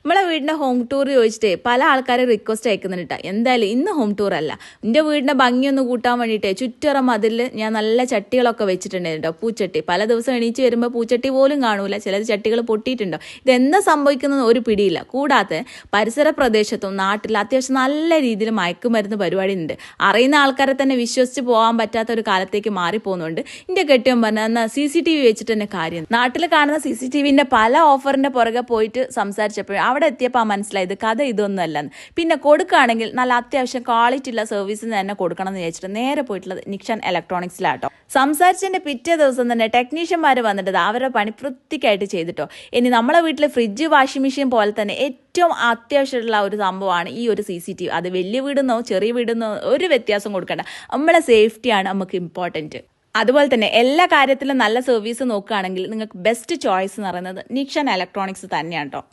നമ്മളെ വീടിൻ്റെ home tour ചോദിച്ചിട്ട് പല ആൾക്കാരും റിക്വസ്റ്റ് അയക്കുന്നുണ്ട്. എന്തായാലും ഇന്ന് ഹോം ടൂർ അല്ല, എൻ്റെ വീടിൻ്റെ ഭംഗിയൊന്ന് കൂട്ടാൻ വേണ്ടിയിട്ട് ചുറ്ററ മതിൽ ഞാൻ നല്ല ചട്ടികളൊക്കെ വെച്ചിട്ടുണ്ടായിരുന്നു കേട്ടോ. പൂച്ചട്ടി പല ദിവസം എണീച്ച് വരുമ്പോൾ പൂച്ചട്ടി പോലും കാണൂല, ചില ചട്ടികൾ പൊട്ടിയിട്ടുണ്ടോ. ഇതെന്താ സംഭവിക്കുന്നത് ഒരു പിടിയില്ല. കൂടാതെ പരിസര പ്രദേശത്തും നാട്ടിൽ അത്യാവശ്യം നല്ല രീതിയിൽ മയക്കുമരുന്ന് പരിപാടി ഉണ്ട്. അറിയുന്ന ആൾക്കാരെ തന്നെ വിശ്വസിച്ച് പോകാൻ പറ്റാത്ത ഒരു കാലത്തേക്ക് മാറിപ്പോകുന്നുണ്ട്. എൻ്റെ കെട്ടിയം പറഞ്ഞാൽ എന്നാൽ CCTV വെച്ചിട്ട് തന്നെ കാര്യം. നാട്ടിൽ കാണുന്ന CCTVൻ്റെ പല ഓഫറിൻ്റെ പുറകെ പോയിട്ട് സംസാരിച്ചപ്പോൾ അവിടെ എത്തിയപ്പോൾ മനസ്സിലായത് കഥ ഇതൊന്നുമല്ലെന്ന്. പിന്നെ കൊടുക്കുകയാണെങ്കിൽ നല്ല അത്യാവശ്യം ക്വാളിറ്റി ഉള്ള സർവീസിന് തന്നെ കൊടുക്കണം എന്ന് വിചാരിച്ചിട്ട് നേരെ പോയിട്ടുള്ളത് നിക്ഷൻ ഇലക്ട്രോണിക്സിലാട്ടോ. സംസാരിച്ചതിൻ്റെ പിറ്റേ ദിവസം തന്നെ ടെക്നീഷ്യന്മാർ വന്നിട്ട് അവരുടെ പണി വൃത്തിക്കായിട്ട് ചെയ്തിട്ടോ. ഇനി നമ്മളെ വീട്ടിൽ ഫ്രിഡ്ജ്, വാഷിംഗ് മെഷീൻ പോലെ തന്നെ ഏറ്റവും അത്യാവശ്യമുള്ള ഒരു സംഭവമാണ് ഈ ഒരു CCTV. അത് വലിയ വീടെന്നോ ചെറിയ വീടെന്നോ ഒരു വ്യത്യാസം കൊടുക്കണ്ട, നമ്മളെ സേഫ്റ്റിയാണ് നമുക്ക് ഇമ്പോർട്ടൻറ്റ്. അതുപോലെ തന്നെ എല്ലാ കാര്യത്തിലും നല്ല സർവീസ് നോക്കുകയാണെങ്കിൽ നിങ്ങൾക്ക് ബെസ്റ്റ് ചോയ്സ് എന്ന് പറയുന്നത് നിക്ഷൻ ഇലക്ട്രോണിക്സ് തന്നെയാണ് കേട്ടോ.